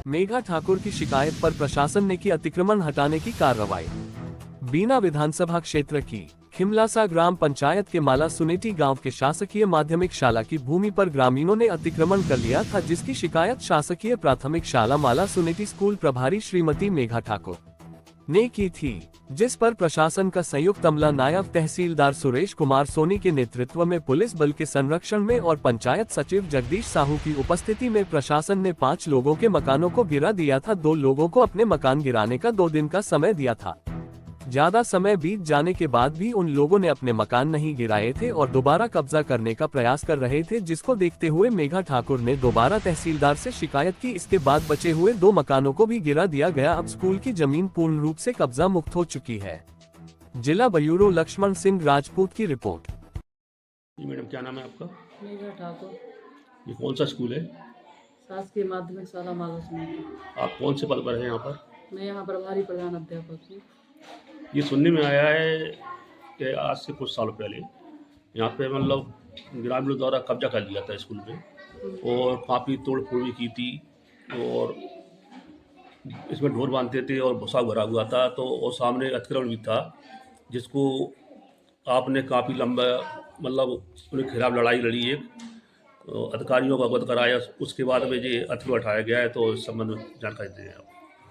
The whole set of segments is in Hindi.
मेघा ठाकुर की शिकायत पर प्रशासन ने की अतिक्रमण हटाने की कार्रवाई। बीना विधानसभा क्षेत्र की खिमलासा ग्राम पंचायत के माला सुनेटी गांव के शासकीय माध्यमिक शाला की भूमि पर ग्रामीणों ने अतिक्रमण कर लिया था, जिसकी शिकायत शासकीय प्राथमिक शाला माला सुनेटी स्कूल प्रभारी श्रीमती मेघा ठाकुर ने की थी, जिस पर प्रशासन का संयुक्त अमला नायब तहसीलदार सुरेश कुमार सोनी के नेतृत्व में पुलिस बल के संरक्षण में और पंचायत सचिव जगदीश साहू की उपस्थिति में प्रशासन ने 5 लोगों के मकानों को गिरा दिया था। 2 लोगों को अपने मकान गिराने का 2 दिन का समय दिया था। ज्यादा समय बीत जाने के बाद भी उन लोगों ने अपने मकान नहीं गिराए थे और दोबारा कब्जा करने का प्रयास कर रहे थे, जिसको देखते हुए मेघा ठाकुर ने दोबारा तहसीलदार से शिकायत की। इसके बाद बचे हुए 2 मकानों को भी गिरा दिया गया। अब स्कूल की जमीन पूर्ण रूप से कब्जा मुक्त हो चुकी है। जिला ब्यूरो लक्ष्मण सिंह राजपूत की रिपोर्ट। जी मैडम, क्या नाम है आपका? मेघा ठाकुर, ये कौन सा स्कूल है? शासकीय माध्यमिक शाला माला सुनेटी। आप कौन से पद पर हैं यहाँ पर? मैं यहाँ प्रभारी प्रधान अध्यापक हूँ। ये सुनने में आया है कि आज से कुछ साल पहले यहाँ पे मतलब ग्रामीणों द्वारा कब्जा कर लिया था स्कूल में और काफ़ी तोड़ फोड़ भी की थी और इसमें ढोर बांधते थे और भूसा भरा हुआ था, तो और सामने अतिक्रमण भी था जिसको आपने काफ़ी लंबा मतलब उनके खिलाफ लड़ाई लड़ी, एक अधिकारियों को अवगत कराया, उसके बाद में ये अतिक्रमण हटाया गया है। तो इस संबंध में जानकारी दें आप।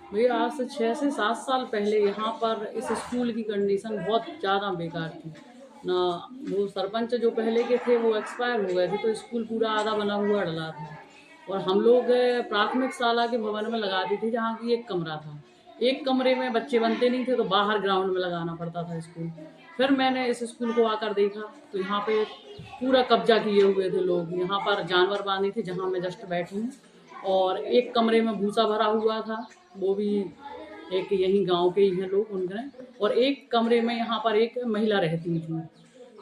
भैया आज से 6 से 7 साल पहले यहाँ पर इस स्कूल की कंडीशन बहुत ज़्यादा बेकार थी ना। वो सरपंच जो पहले के थे वो एक्सपायर हो गए थे, तो स्कूल पूरा आधा बना हुआ डला था और हम लोग प्राथमिक शाला के भवन में लगाते थे, जहाँ की एक कमरा था। एक कमरे में बच्चे बनते नहीं थे तो बाहर ग्राउंड में लगाना पड़ता था स्कूल। फिर मैंने इस स्कूल को आकर देखा तो यहाँ पे पूरा कब्जा किए हुए थे लोग। यहाँ पर जानवर बांधे थे जहाँ मैं जस्ट बैठी हूँ, और एक कमरे में भूसा भरा हुआ था, वो भी एक यहीं गांव के ही हैं लोग उनके, और एक कमरे में यहाँ पर एक महिला रहती थी।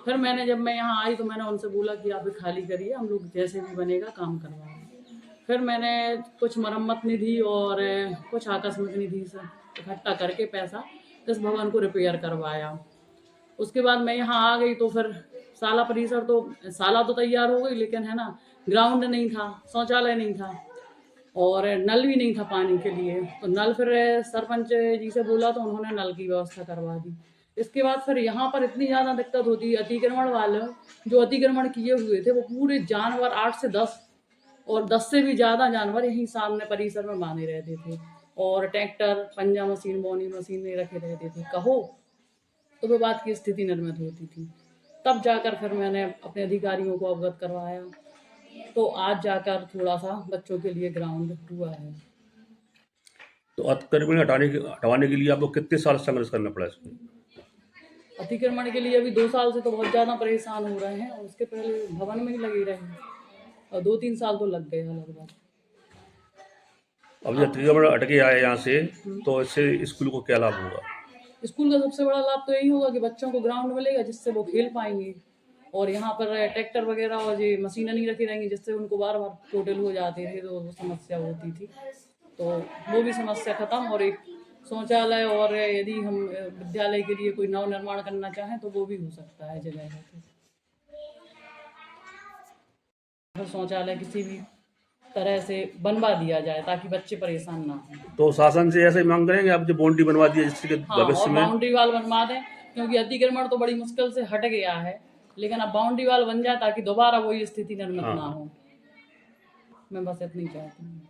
फिर जब मैं यहाँ आई तो मैंने उनसे बोला कि आप खाली करिए, हम लोग जैसे भी बनेगा काम करवाएंगे। फिर मैंने कुछ मरम्मत निधि और कुछ आकस्मिक निधि से इकट्ठा करके पैसा इस भवन को रिपेयर करवाया। उसके बाद मैं यहाँ आ गई तो फिर शाला परिसर तो शाला तो तैयार हो गई, लेकिन है ना ग्राउंड नहीं था, शौचालय नहीं था और नल भी नहीं था पानी के लिए। तो नल फिर सरपंच जी से बोला तो उन्होंने नल की व्यवस्था करवा दी। इसके बाद फिर यहाँ पर इतनी ज़्यादा दिक्कत होती है, अतिक्रमण वाले जो अतिक्रमण किए हुए थे वो पूरे जानवर 8 से 10 और 10 से भी ज़्यादा जानवर यहीं सामने परिसर में बांधे रहते थे, और ट्रैक्टर, पंजा मशीन, बोनी मशीन रखे रहते थे। कहो तो वो बात की स्थिति निर्मित होती थी। तब जाकर फिर मैंने अपने अधिकारियों को अवगत करवाया, तो आज जाकर थोड़ा सा बच्चों के लिए ग्राउंड हुआ है। तो अतिक्रमण हटवाने के लिए आपको कितने साल संघर्ष करना पड़ा इसमें? अतिक्रमण के लिए अभी 2 साल से तो बहुत ज़्यादा परेशान हो रहे हैं, और उसके पहले भवन में ही लगे रहे और 2-3 साल तो लग गए हैं लगभग। अब जब अतिक्रमण हट के आए यहाँ से, तो इससे स्कूल को क्या लाभ होगा? स्कूल का सबसे बड़ा लाभ तो यही होगा कि बच्चों को ग्राउंड मिलेगा जिससे वो खेल पाएंगे, और यहाँ पर ट्रैक्टर वगैरह और ये मशीनें नहीं रखी रहेंगी जिससे उनको बार बार टोटल हो जाते थे, तो वो समस्या होती थी। तो वो भी समस्या खत्म, और एक शौचालय, और यदि हम विद्यालय के लिए कोई नव निर्माण करना चाहें तो वो भी हो सकता है जगह पर। शौचालय किसी भी तरह से बनवा दिया जाए ताकि बच्चे परेशान ना हो। तो शासन से ऐसे मांग करेंगे आप जो बाउंड्री बनवा दिया जिससे कि हाँ, भविष्य और में बाउंड्री वाल बनवा दें, क्योंकि अतिक्रमण तो बड़ी मुश्किल से हट गया है, लेकिन अब बाउंड्री वाल बन जाए ताकि दोबारा वही स्थिति निर्मित ना हो। मैं बस इतनी चाहती हूँ।